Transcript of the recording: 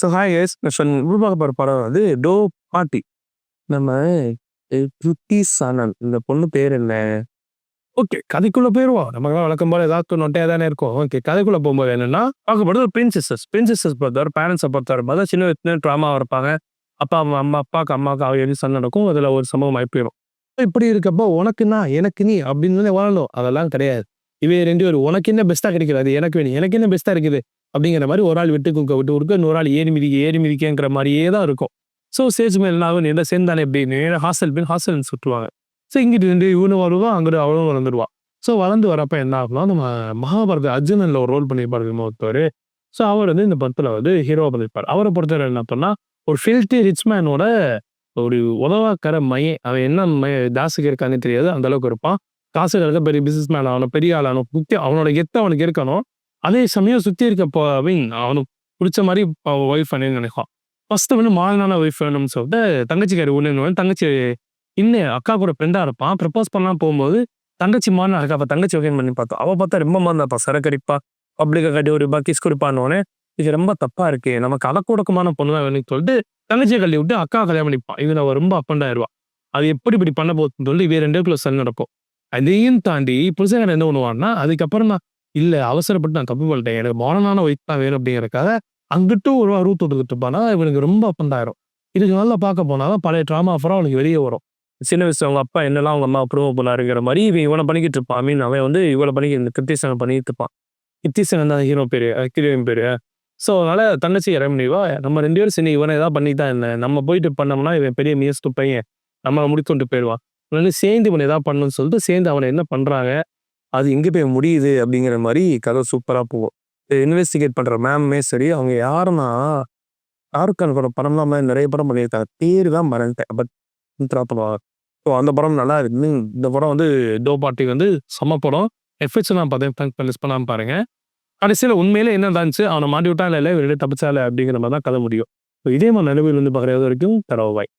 So hi guys பார்க்க போகிற படம் வந்து டோ பாட்டி. நம்ம கிருத்தி சனன், இந்த பொண்ணு பேர் என்ன? ஓகே, கதைக்குள்ள போயிருவோம். நமக்கு வழக்கம் போல ஏதாவது நொட்டையா தானே இருக்கும். ஓகே, கதைக்குள்ள போகும்போது என்னன்னா பார்க்கப்படுது ஒரு பிரின்சஸஸ் பொறுத்தவரை பேரண்ட்ஸை பொறுத்தவரை பார்த்தா சின்ன வயசுல ட்ராமாவாக இருப்பாங்க. அம்மாவுக்கு அவங்க சண்டை நடக்கும். அதில் ஒரு சம்பவம் ஆயிப்போயிடும். இப்படி இருக்கப்போ உனக்குன்னா எனக்கு நீ அப்படின்னு வாழணும், அதெல்லாம் கிடையாது. இவே ரெண்டு பேரும் உனக்கு என்ன பெஸ்ட்டாக கிடைக்கிறது, எனக்கு வேணும், எனக்கு என்ன பெஸ்ட்டாக இருக்குது அப்படிங்கிற மாதிரி ஒரு ஆள் விட்டு கொடுக்க இன்னொரு ஆள் ஏறி மிதிக்கிற மாதிரியே தான் இருக்கும். ஸோ சேஜ் மேல் நான் என்ன சேர்ந்தானே எப்படின்னு ஹாஸ்டல் சுட்டுவாங்க. ஸோ இங்கிட்டு ரெண்டு இவனு வருவான், அங்கிட்டு அவளும் வளர்ந்துருவான். ஸோ வளர்ந்து வரப்போ என்ன ஆகும்னா, நம்ம மகாபாரத அர்ஜுனன்ல ஒரு ரோல் பண்ணியிருப்பாரு ஒருத்தர். ஸோ அவர் வந்து இந்த படத்தில் வந்து ஹீரோவாக பண்ணியிருப்பார். அவரை பொறுத்தவரை என்ன பண்ணால் ஒரு ஃபில்டி ரிச் மேனோட ஒரு உதவாக்கர மையம். அவன் என்ன தாசுக்கு இருக்கானே தெரியாது, அந்த அளவுக்கு இருப்பான். காசு இருக்க பெரிய பிசினஸ் மேன் ஆகணும், பெரிய ஆளானும், அவனோட கெத்து அவனுக்கு இருக்கணும். அதே சமயம் சுற்றி இருக்க அவனுக்கு பிடிச்ச மாதிரி ஒய்ஃப் வேணும்னு நினைப்பான். ஃபர்ஸ்ட் வந்து மாடர்னான ஒய்ஃப் வேணும்னு சொல்லிட்டு தங்கச்சிக்காரி ஒன்று தங்கச்சி இன்னும் அக்கா கூட ஃப்ரெண்டாக இருப்பான். ப்ரப்போஸ் பண்ணலாம் போகும்போது தங்கச்சி மாடனா இருக்கா, அப்போ தங்கச்சி ஓகே பண்ணி பார்த்தோம். அவள் பார்த்தா ரொம்ப மாறினாப்பா, சரக்கடிப்பா, பப்ளிக்கை கட்டி ஒரு கிஸ் கொடுப்பான்னு. இது ரொம்ப தப்பா இருக்கு, நமக்கு அடக்கொடக்கமான பொண்ணு தான் வேணும்னு சொல்லிட்டு தங்கச்சியை கல்வி விட்டு அக்கா கல்யாணம் பண்ணிப்பான். இது அவள் ரொம்ப அப்பண்டாயிருவா. அது எப்படி இப்படி பண்ண போகுதுன்னு சொல்லி இவே 2 பேருக்குள்ள சண்டை நடக்கும். அதையும் தாண்டி புருஷன் என்ன பண்ணுவான்னா, அதுக்கப்புறம் நான் இல்ல அவசரப்பட்டு நான் தப்பு பண்ணிட்டேன், எனக்கு மாடர்னான ஒய்ஃப் தான் வேணும் அப்படிங்கிறக்காக அங்கிட்டும் ஒரு ரூட் விட்டுக்கிட்டு இருப்பானா, இவனுக்கு ரொம்ப அப்பண்டாயிரும். இதுக்கு நல்லா பார்க்க போனாலும் பழைய ட்ராமா அப்புறம் அவனுக்கு வெளியே வரும். சின்ன வயசு அவங்க அப்பா என்னெல்லாம் அவங்க அம்மா அப்ரூவ் பண்ணாருங்கிற மாதிரி இவனை பண்ணிக்கிட்டு இருப்பான். ஐ மீன் அவன் வந்து இவளை இந்த கிருத்திசனை பண்ணிட்டு இருப்பான். கிருத்திசன் தான் ஹீரோ பேரு, ஹீரோயின் பேரு. ஸோ அதனால தங்கச்சி இறங்கிவா, நம்ம 2 பேரும் சரி இவனை ஏதாவது பண்ணித்தான் என்ன, நம்ம போயிட்டு பண்ணோம்னா இவன் பெரிய மியஸ்டு பையன் நம்மளை முடித்துட்டு போயிடுவான். அதனால சேர்ந்து இவனை ஏதாவது பண்ணணும்னு சொல்லிட்டு சேர்ந்து அவனை என்ன பண்றாங்க, அது எங்கே போய் முடியுது அப்படிங்கிற மாதிரி கதை சூப்பராக போகும். இன்வெஸ்டிகேட் பண்ற மேமே சரி, அவங்க யாருன்னா ஷாருக்கான் படம்லாம் மாதிரி நிறைய படம் பண்ணியிருக்காங்க, பேரு தான் மறந்துட்டேன். பட் பண்ணுவாங்க. ஸோ அந்த படம் நல்லா இருக்கு. இந்த படம் வந்து டோ பாட்டி வந்து செம்ம படம். எஃபெக்ட்ஸ் நான் பார்த்தேன், மிஸ் பண்ணாமல் பாருங்க. கடைசியில் உண்மையிலே என்ன இருந்துச்சு, அவனை மாட்டி விட்டா இல்லை, வெளியே தப்பிச்சா இல்லை அப்படிங்கிற மாதிரி தான் கதை முடியும். இதே மாதிரி நிலவில் வந்து பார்க்குறது வரைக்கும் தரவாய்.